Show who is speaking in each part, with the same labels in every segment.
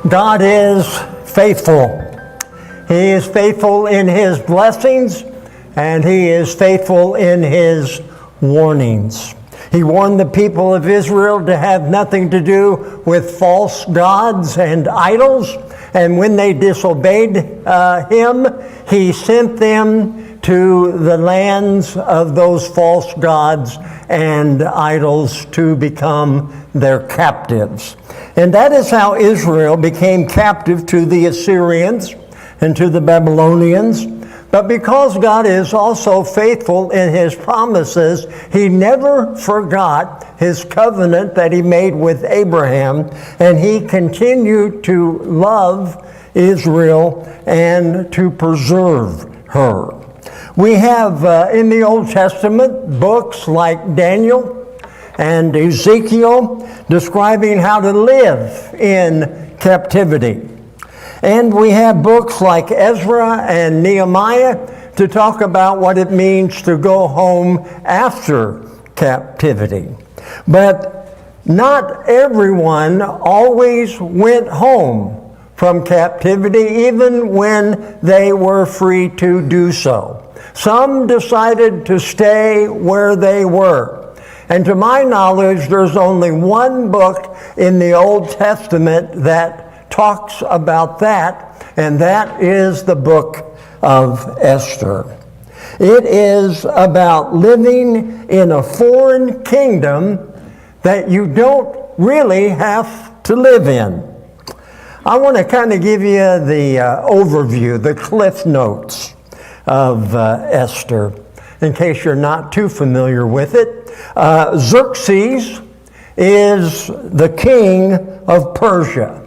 Speaker 1: God is faithful. He is faithful in His blessings, and He is faithful in His warnings. He warned the people of Israel to have nothing to do with false gods and idols, and when they disobeyed Him, He sent them to the lands of those false gods and idols to become their captives. And that is how Israel became captive to the Assyrians and to the Babylonians. But because God is also faithful in His promises, He never forgot His covenant that He made with Abraham, and He continued to love Israel and to preserve her. We have in the Old Testament books like Daniel and Ezekiel describing how to live in captivity. And we have books like Ezra and Nehemiah to talk about what it means to go home after captivity. But not everyone always went home from captivity, even when they were free to do so. Some decided to stay where they were. And to my knowledge, there's only one book in the Old Testament that talks about that, and that is the book of Esther. It is about living in a foreign kingdom that you don't really have to live in. I want to kind of give you the overview, the cliff notes of Esther, in case you're not too familiar with it. Xerxes is the king of Persia.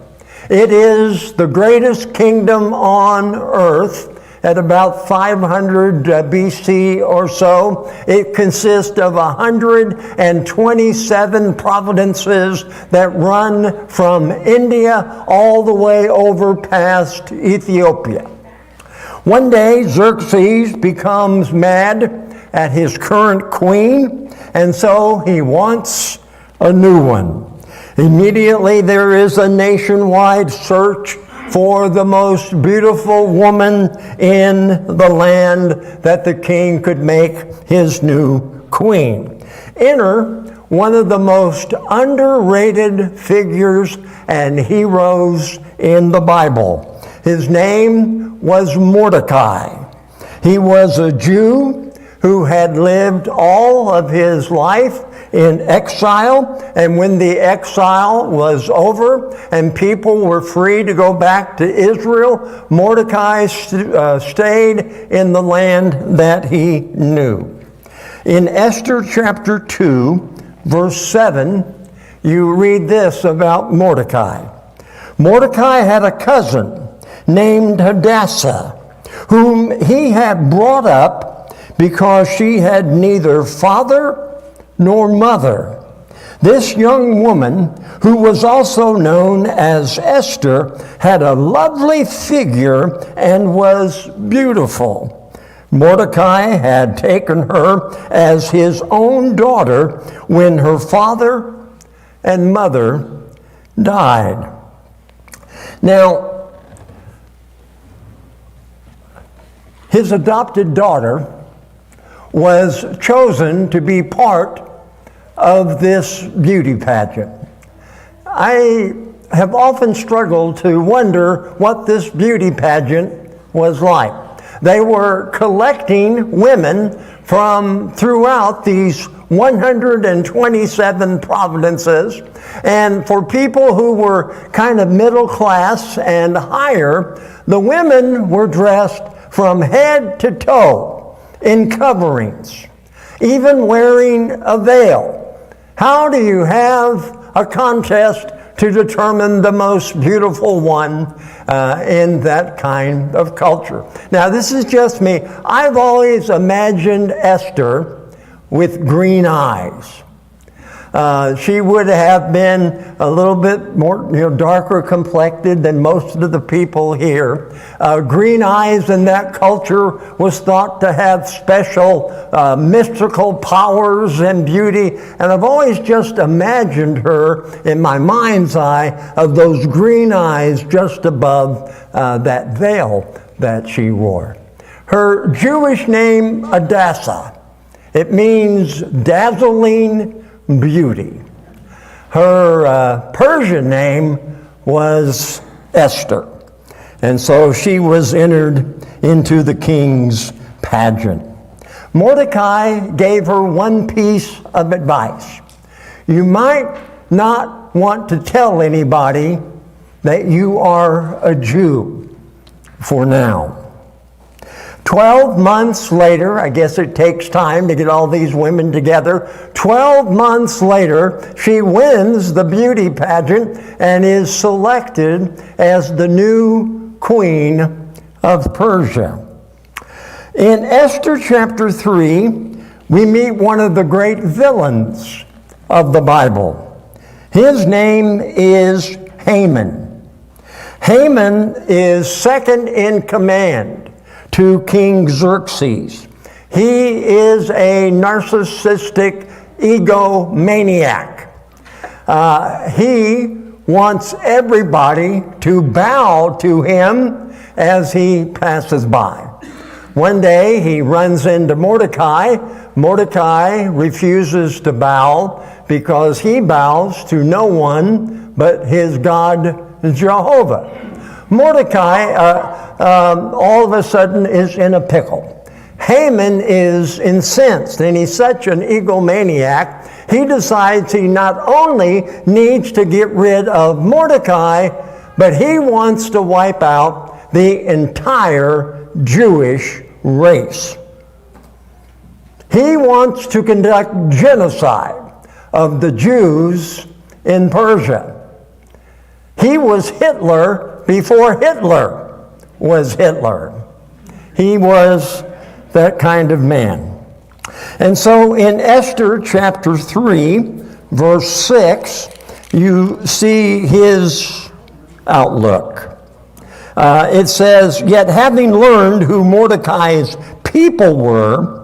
Speaker 1: It is the greatest kingdom on earth. At about 500 BC or so, it consists of 127 provinces that run from India all the way over past Ethiopia. One day, Xerxes becomes mad at his current queen, and so he wants a new one. Immediately, there is a nationwide search for the most beautiful woman in the land that the king could make his new queen. Enter one of the most underrated figures and heroes in the Bible. His name was Mordecai. He was a Jew who had lived all of his life in exile, and when the exile was over and people were free to go back to Israel, Mordecai stayed in the land that he knew. In Esther chapter 2, verse 7, you read this about Mordecai. Mordecai had a cousin named Hadassah, whom he had brought up because she had neither father nor mother. This young woman, who was also known as Esther, had a lovely figure and was beautiful. Mordecai had taken her as his own daughter when her father and mother died. Now, his adopted daughter was chosen to be part of this beauty pageant. I have often struggled to wonder what this beauty pageant was like. They were collecting women from throughout these 127 provinces, and for people who were kind of middle class and higher, the women were dressed from head to toe in coverings, even wearing a veil. How do you have a contest to determine the most beautiful one in that kind of culture? Now, this is just me. I've always imagined Esther with green eyes. She would have been a little bit more, darker complected than most of the people here. Green eyes in that culture was thought to have special mystical powers and beauty. And I've always just imagined her in my mind's eye of those green eyes just above that veil that she wore. Her Jewish name, Hadassah, it means dazzling beauty. Her Persian name was Esther. And so she was entered into the king's pageant. Mordecai gave her one piece of advice. You might not want to tell anybody that you are a Jew for now. 12 months later, I guess it takes time to get all these women together. 12 months later, she wins the beauty pageant and is selected as the new queen of Persia. In Esther chapter 3, we meet one of the great villains of the Bible. His name is Haman. Haman is second in command to King Xerxes. He is a narcissistic egomaniac. He wants everybody to bow to him as he passes by. One day he runs into Mordecai. Mordecai refuses to bow because he bows to no one but his God Jehovah. Mordecai, all of a sudden, is in a pickle. Haman is incensed, and he's such an egomaniac, he decides he not only needs to get rid of Mordecai, but he wants to wipe out the entire Jewish race. He wants to conduct genocide of the Jews in Persia. He was Hitler before Hitler was Hitler. He was that kind of man. And so in Esther chapter 3, verse 6, you see his outlook. It says, "Yet having learned who Mordecai's people were,"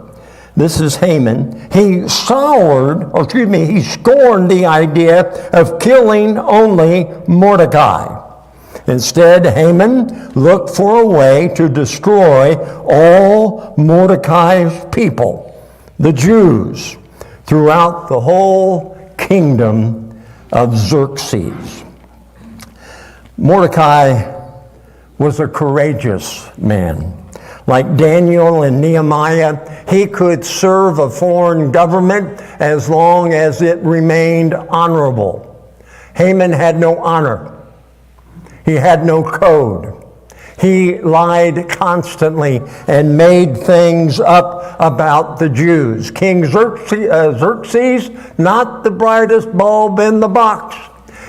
Speaker 1: this is Haman, he scorned the idea of killing only Mordecai. Instead, Haman looked for a way to destroy all Mordecai's people, the Jews, throughout the whole kingdom of Xerxes. Mordecai was a courageous man. Like Daniel and Nehemiah, he could serve a foreign government as long as it remained honorable. Haman had no honor. He had no code. He lied constantly and made things up about the Jews. King Xerxes, not the brightest bulb in the box.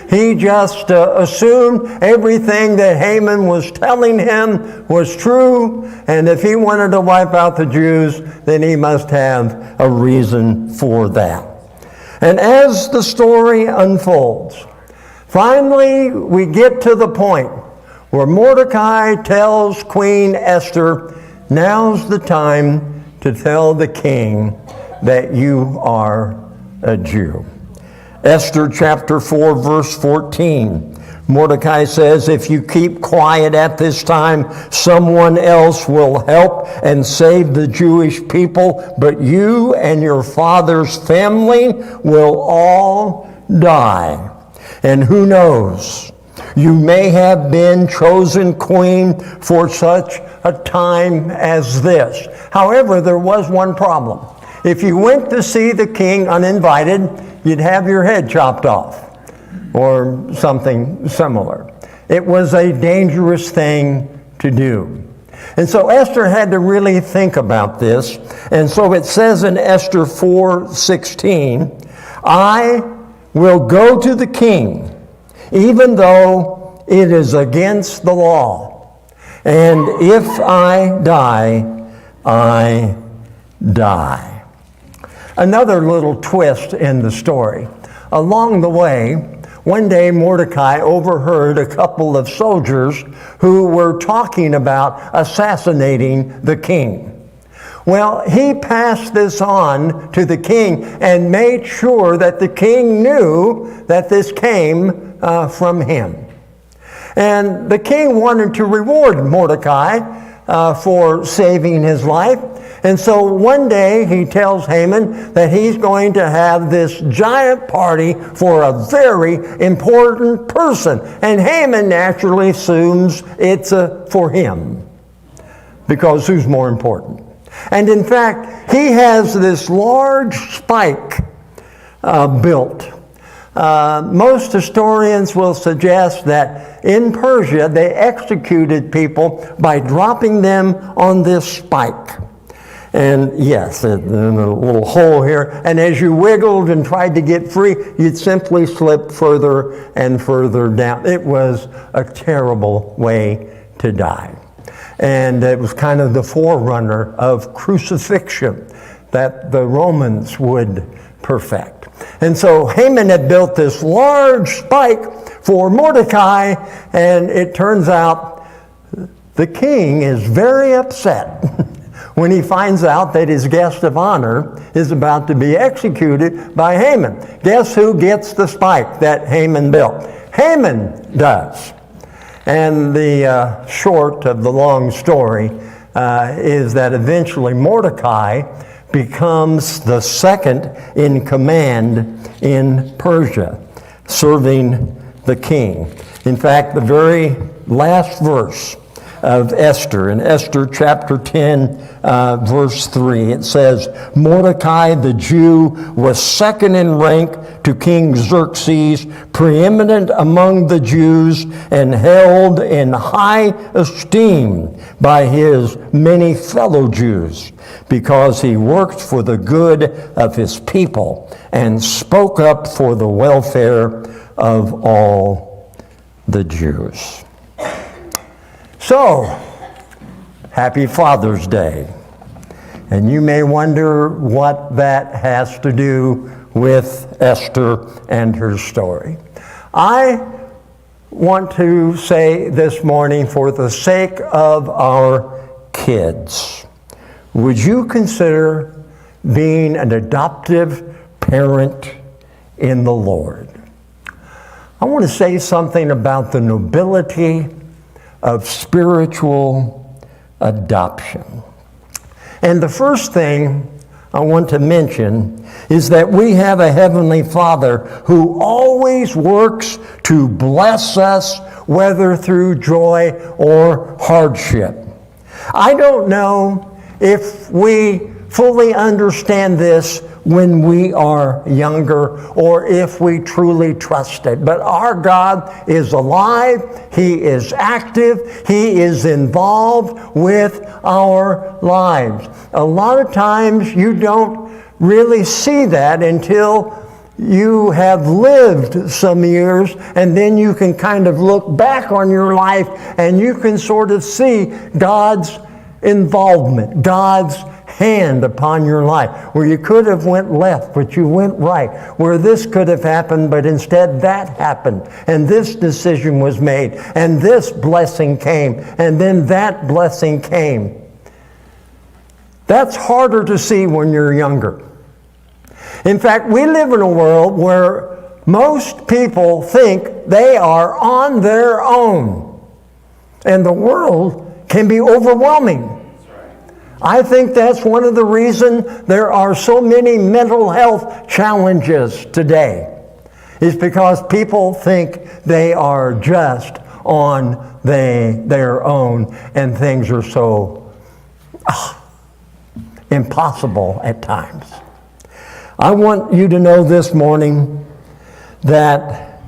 Speaker 1: He just assumed everything that Haman was telling him was true, and if he wanted to wipe out the Jews, then he must have a reason for that. And as the story unfolds, finally we get to the point where Mordecai tells Queen Esther, "Now's the time to tell the king that you are a Jew." Esther chapter 4, verse 14. Mordecai says, "If you keep quiet at this time, someone else will help and save the Jewish people, but you and your father's family will all die. And who knows, you may have been chosen queen for such a time as this." However, there was one problem. If you went to see the king uninvited, you'd have your head chopped off or something similar. It was a dangerous thing to do. And so Esther had to really think about this. And so it says in Esther 4:16, "I will go to the king, even though it is against the law. And if I die, I die." Another little twist in the story. Along the way, one day Mordecai overheard a couple of soldiers who were talking about assassinating the king. Well, he passed this on to the king and made sure that the king knew that this came from him. And the king wanted to reward Mordecai for saving his life. And so one day he tells Haman that he's going to have this giant party for a very important person. And Haman naturally assumes it's for him, because who's more important? And in fact, he has this large spike built. Most historians will suggest that in Persia they executed people by dropping them on this spike. And yes, in a little hole here. And as you wiggled and tried to get free, you'd simply slip further and further down. It was a terrible way to die. And it was kind of the forerunner of crucifixion that the Romans would perfect. And so Haman had built this large spike for Mordecai, and it turns out the king is very upset when he finds out that his guest of honor is about to be executed by Haman. Guess who gets the spike that Haman built? Haman does. And the short of the long story is that eventually Mordecai becomes the second in command in Persia, serving the king. In fact, the very last verse of Esther, in Esther chapter 10, verse 3, it says, Mordecai the Jew was second in rank to King Xerxes, preeminent among the Jews, and held in high esteem by his many fellow Jews, because he worked for the good of his people and spoke up for the welfare of all the Jews. So, happy Father's Day. And you may wonder what that has to do with Esther and her story. I want to say this morning, for the sake of our kids, would you consider being an adoptive parent in the Lord? I want to say something about the nobility of spiritual adoption. And the first thing I want to mention is that we have a Heavenly Father who always works to bless us, whether through joy or hardship. I don't know if we fully understand this when we are younger, or if we truly trust it. But our God is alive, He is active, He is involved with our lives. A lot of times you don't really see that until you have lived some years, and then you can kind of look back on your life and you can sort of see God's involvement, God's hand upon your life, where you could have went left, but you went right, where this could have happened, but instead that happened, and this decision was made, and this blessing came, and then that blessing came. That's harder to see when you're younger. In fact, we live in a world where most people think they are on their own, and the world can be overwhelming. I think that's one of the reasons there are so many mental health challenges today, is because people think they are just on their own, and things are so impossible at times. I want you to know this morning that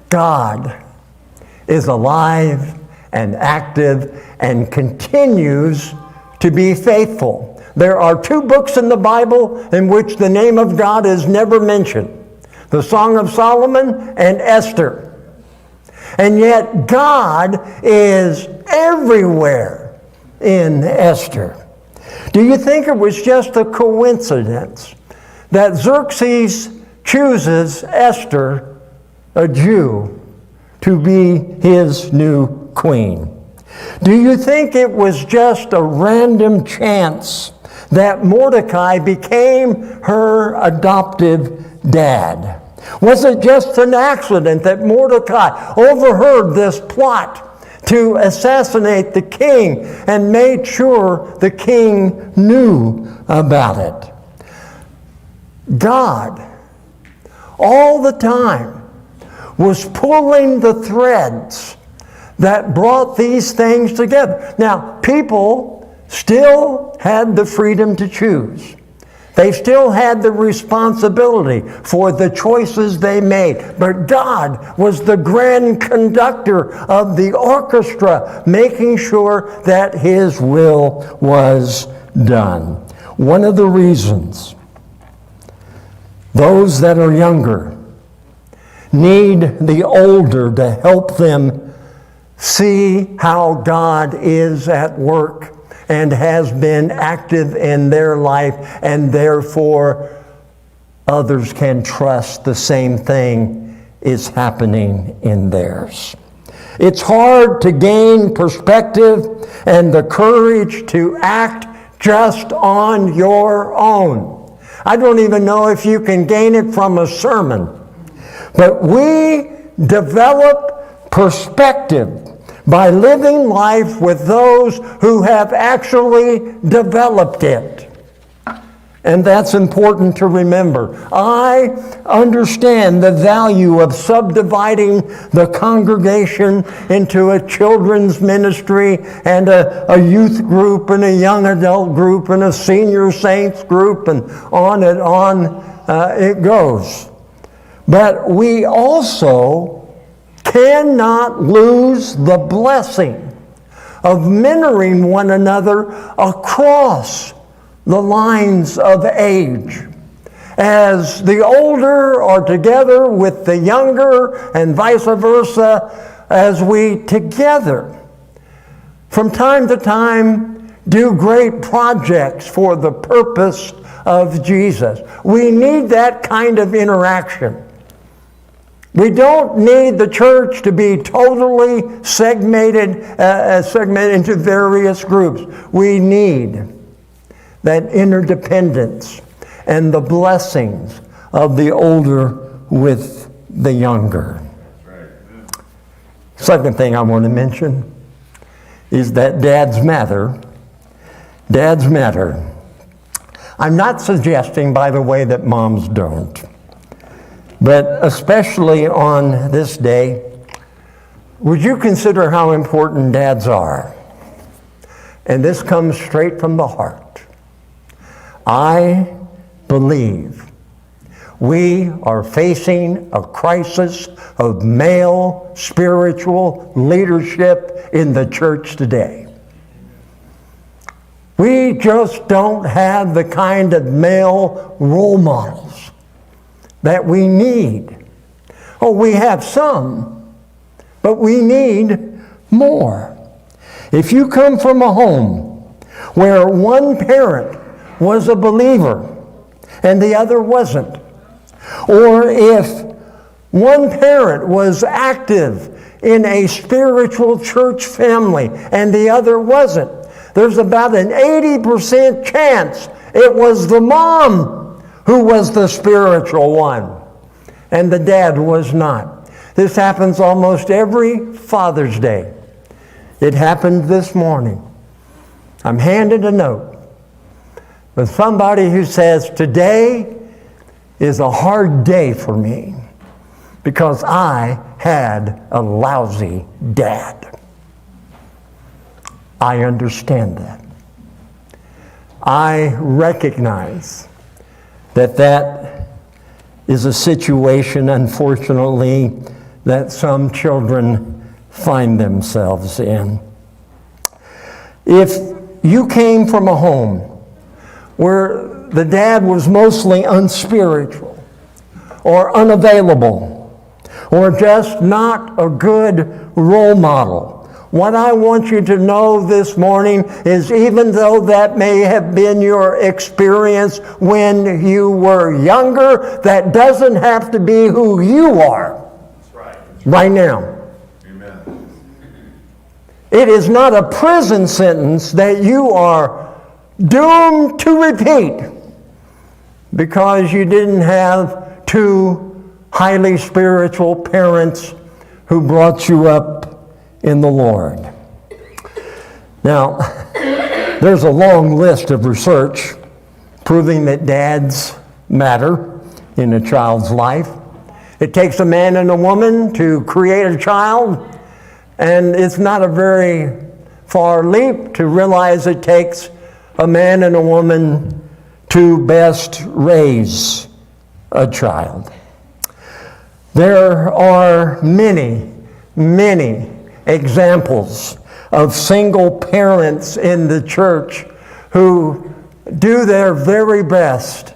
Speaker 1: God is alive and active and continues to be faithful. There are 2 books in the Bible in which the name of God is never mentioned: the Song of Solomon and Esther. And yet God is everywhere in Esther. Do you think it was just a coincidence that Xerxes chooses Esther, a Jew, to be his new queen? Do you think it was just a random chance that Mordecai became her adoptive dad? Was it just an accident that Mordecai overheard this plot to assassinate the king and made sure the king knew about it? God, all the time, was pulling the threads that brought these things together. Now, people still had the freedom to choose. They still had the responsibility for the choices they made. But God was the grand conductor of the orchestra, making sure that His will was done. One of the reasons those that are younger need the older to help them see how God is at work and has been active in their life, and therefore others can trust the same thing is happening in theirs. It's hard to gain perspective and the courage to act just on your own. I don't even know if you can gain it from a sermon. But we develop perspective by living life with those who have actually developed it. And that's important to remember. I understand the value of subdividing the congregation into a children's ministry and a youth group and a young adult group and a senior saints group, and on it goes. But we also cannot lose the blessing of mentoring one another across the lines of age. As the older are together with the younger and vice versa, as we together from time to time do great projects for the purpose of Jesus. We need that kind of interaction. We don't need the church to be totally segmented into various groups. We need that interdependence and the blessings of the older with the younger. Second thing I want to mention is that dads matter. Dads matter. I'm not suggesting, by the way, that moms don't. But especially on this day, would you consider how important dads are? And this comes straight from the heart. I believe we are facing a crisis of male spiritual leadership in the church today. We just don't have the kind of male role models that we need. Oh, we have some, but we need more. If you come from a home where one parent was a believer and the other wasn't, or if one parent was active in a spiritual church family and the other wasn't, there's about an 80% chance it was the mom who was the spiritual one and the dad was not. This happens almost every Father's Day. It happened this morning. I'm handed a note with somebody who says, today is a hard day for me because I had a lousy dad. I understand that. I recognize that that is a situation, unfortunately, that some children find themselves in. If you came from a home where the dad was mostly unspiritual or unavailable or just not a good role model, What I want you to know this morning is, even though that may have been your experience when you were younger, that doesn't have to be who you are right now.
Speaker 2: Amen.
Speaker 1: It is not a prison sentence that you are doomed to repeat because you didn't have two highly spiritual parents who brought you up in the Lord. Now, there's a long list of research proving that dads matter in a child's life. It takes a man and a woman to create a child, and it's not a very far leap to realize it takes a man and a woman to best raise a child. There are many examples of single parents in the church who do their very best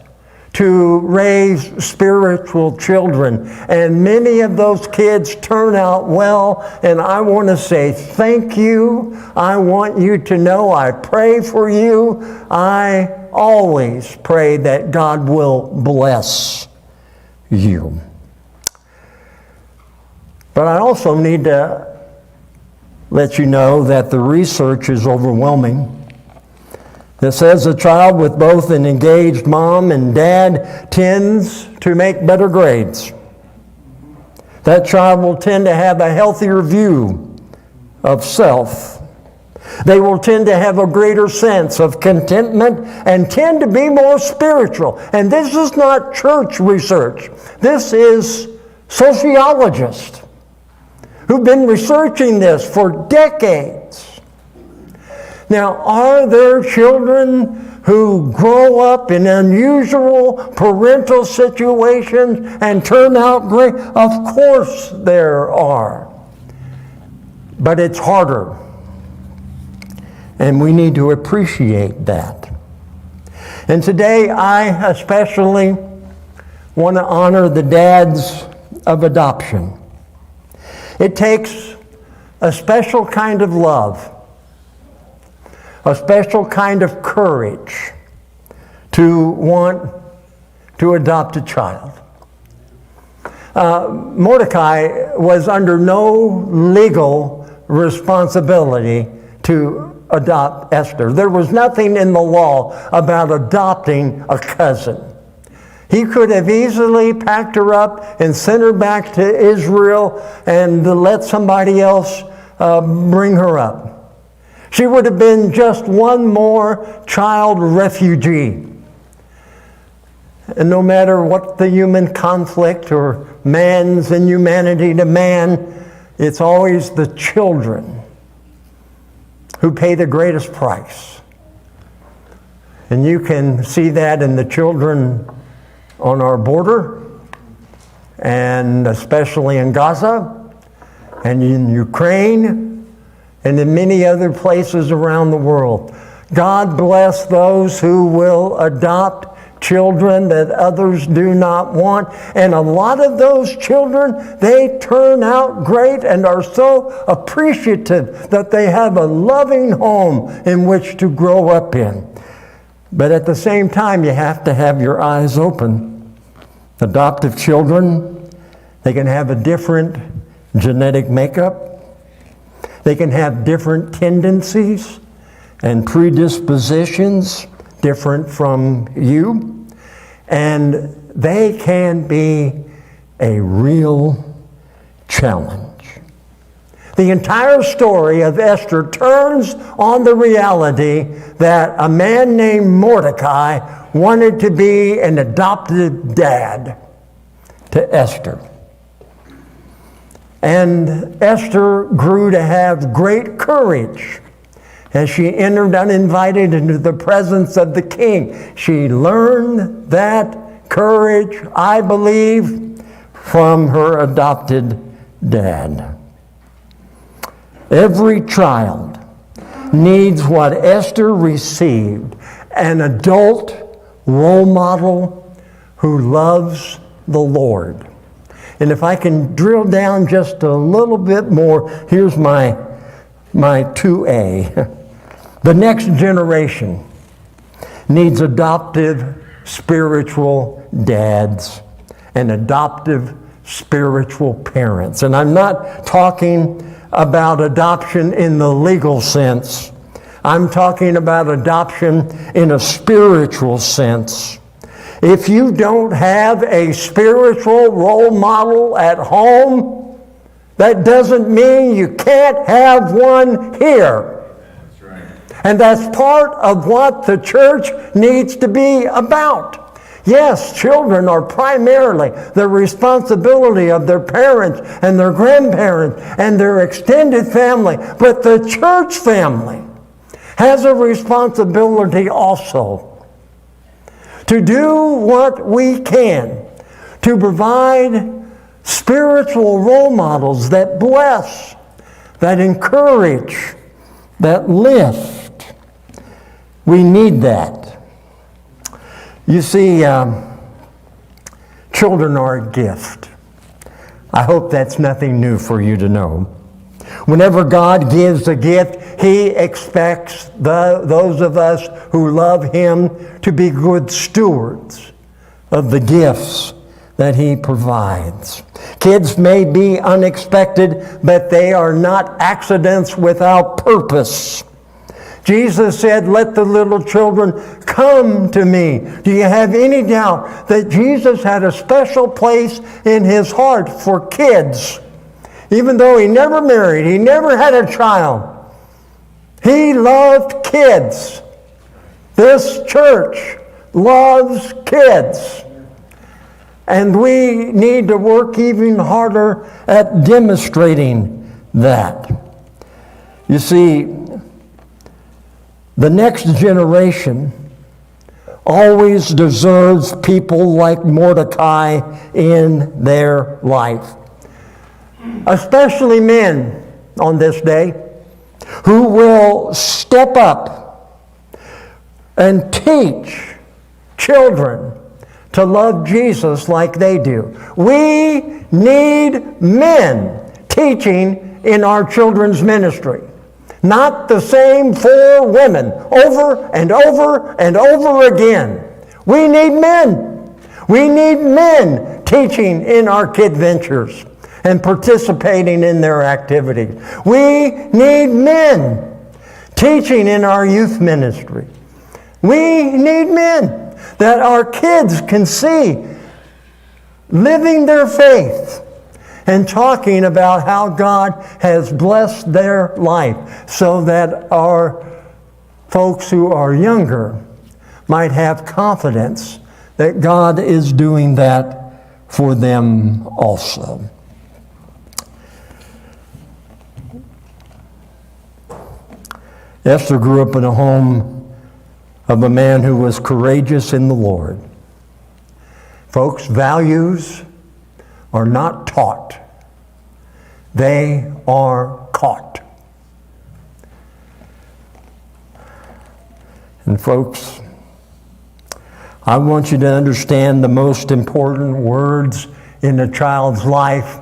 Speaker 1: to raise spiritual children. And many of those kids turn out well, and I want to say thank you. I want you to know I pray for you. I always pray that God will bless you. But I also need to let you know that the research is overwhelming. It says a child with both an engaged mom and dad tends to make better grades. That child will tend to have a healthier view of self. They will tend to have a greater sense of contentment and tend to be more spiritual. And this is not church research. This is sociologists who've been researching this for decades. Now, are there children who grow up in unusual parental situations and turn out great? Of course there are. But it's harder. And we need to appreciate that. And today I especially want to honor the dads of adoption. It takes a special kind of love, a special kind of courage to want to adopt a child. Mordecai was under no legal responsibility to adopt Esther. There was nothing in the law about adopting a cousin. He could have easily packed her up and sent her back to Israel and let somebody else bring her up. She would have been just one more child refugee. And no matter what the human conflict or man's inhumanity to man, it's always the children who pay the greatest price. And you can see that in the children on our border, and especially in Gaza, and in Ukraine, and in many other places around the world. God bless those who will adopt children that others do not want. And a lot of those children, they turn out great and are so appreciative that they have a loving home in which to grow up in. But at the same time, you have to have your eyes open. Adoptive children, they can have a different genetic makeup. They can have different tendencies and predispositions different from you. And they can be a real challenge. The entire story of Esther turns on the reality that a man named Mordecai wanted to be an adopted dad to Esther. And Esther grew to have great courage as she entered uninvited into the presence of the king. She learned that courage, I believe, from her adopted dad. Every child needs what Esther received, an adult role model who loves the Lord. And if I can drill down just a little bit more, here's my my 2A. The next generation needs adoptive spiritual dads and adoptive spiritual parents. And I'm not talking about adoption in the legal sense. I'm talking about adoption in a spiritual sense. If you don't have a spiritual role model at home, that doesn't mean you can't have one here.
Speaker 2: That's right.
Speaker 1: And that's part of what the church needs to be about. Yes, children are primarily the responsibility of their parents and their grandparents and their extended family, but the church family has a responsibility also to do what we can to provide spiritual role models that bless, that encourage, that lift. We need that. You see, children are a gift. I hope that's nothing new for you to know. Whenever God gives a gift, He expects those of us who love Him to be good stewards of the gifts that He provides. Kids may be unexpected, but they are not accidents without purpose. Jesus said, "Let the little children come to me." Do you have any doubt that Jesus had a special place in His heart for kids? Even though He never married, He never had a child, He loved kids. This church loves kids. And we need to work even harder at demonstrating that. You see, the next generation always deserves people like Mordecai in their life. Especially men on this day who will step up and teach children to love Jesus like they do. We need men teaching in our children's ministry. Not the same four women over and over and over again. We need men. We need men teaching in our kid ventures and participating in their activities. We need men teaching in our youth ministry. We need men that our kids can see living their faith and talking about how God has blessed their life so that our folks who are younger might have confidence that God is doing that for them also. Esther grew up in a home of a man who was courageous in the Lord. Folks, values are not taught. They are caught. And folks, I want you to understand the most important words in a child's life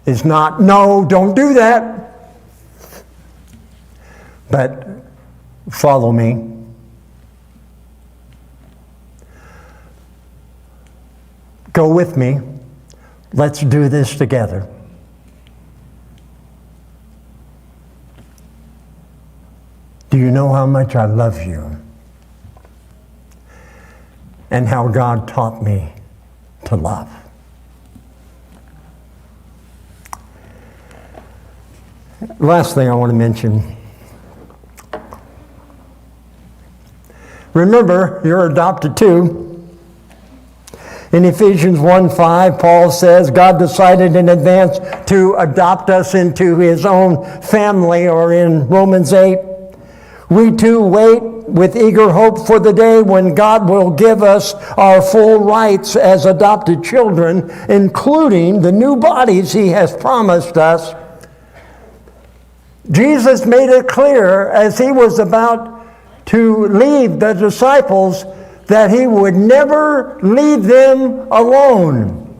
Speaker 1: is not, "No, don't do that," but "Follow me." Go with me. Let's do this together. Do you know how much I love you? And how God taught me to love. Last thing I want to mention. Remember, you're adopted too. In Ephesians 1:5, Paul says, God decided in advance to adopt us into His own family, or in Romans 8, we too wait with eager hope for the day when God will give us our full rights as adopted children, including the new bodies He has promised us. Jesus made it clear as He was about to leave the disciples that He would never leave them alone.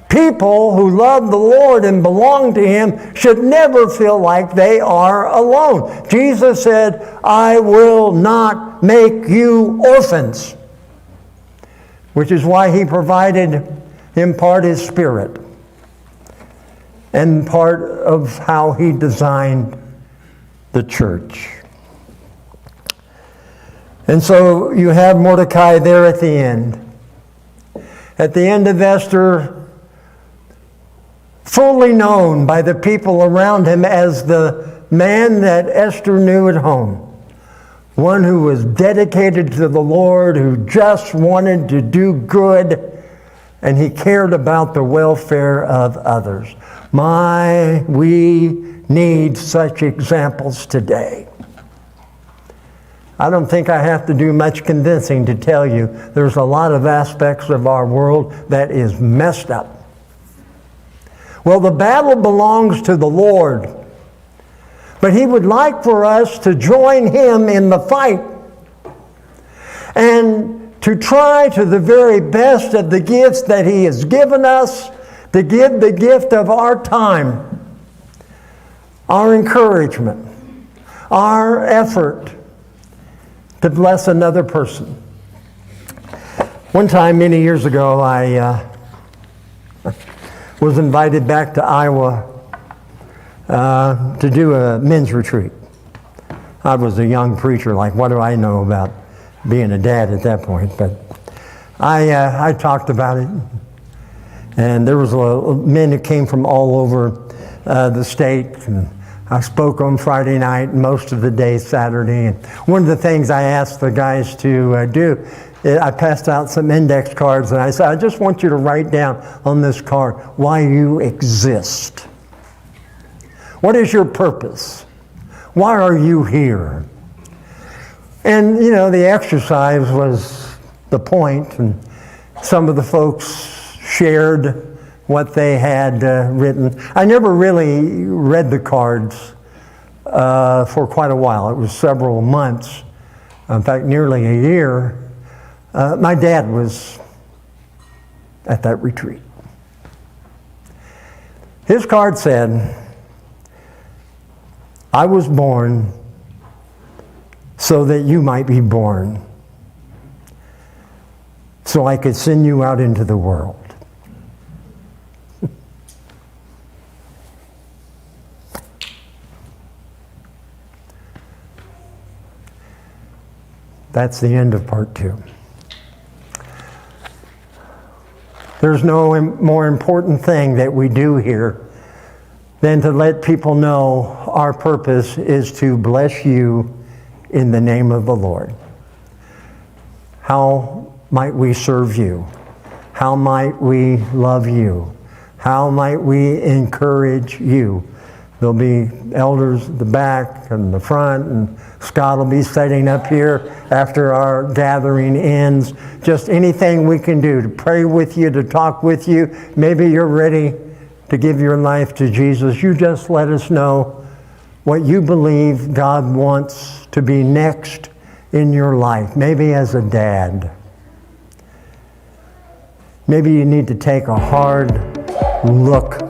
Speaker 1: People who love the Lord and belong to Him should never feel like they are alone. Jesus said, I will not make you orphans, which is why He provided in part His Spirit and part of how He designed the church. And so you have Mordecai there at the end. At the end of Esther, fully known by the people around him as the man that Esther knew at home. One who was dedicated to the Lord, who just wanted to do good, and he cared about the welfare of others. We need such examples today. I don't think I have to do much convincing to tell you there's a lot of aspects of our world that is messed up. Well, the battle belongs to the Lord, but He would like for us to join Him in the fight and to try to the very best of the gifts that He has given us, to give the gift of our time, our encouragement, our effort to bless another person. One time, many years ago, I was invited back to Iowa to do a men's retreat. I was a young preacher, like what do I know about being a dad at that point? But I talked about it, and there was men who came from all over the state, and I spoke on Friday night, most of the day Saturday. And one of the things I asked the guys to do, I passed out some index cards, and I said, I just want you to write down on this card why you exist. What is your purpose? Why are you here? And, the exercise was the point, and some of the folks shared what they had written. I never really read the cards for quite a while. It was several months, in fact, nearly a year. My dad was at that retreat. His card said, I was born so that you might be born, so I could send you out into the world. That's the end of part 2. There's no more important thing that we do here than to let people know our purpose is to bless you in the name of the Lord. How might we serve you? How might we love you? How might we encourage you? There'll be elders at the back and the front, and Scott will be setting up here after our gathering ends. Just anything we can do to pray with you, to talk with you. Maybe you're ready to give your life to Jesus. You just let us know what you believe God wants to be next in your life. Maybe as a dad. Maybe you need to take a hard look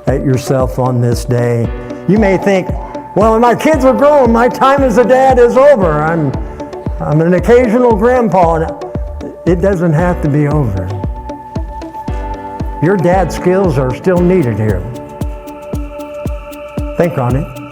Speaker 1: at yourself on this day. You may think, well, when my kids are grown, my time as a dad is over. I'm an occasional grandpa. It doesn't have to be over. Your dad skills are still needed here. Think on it.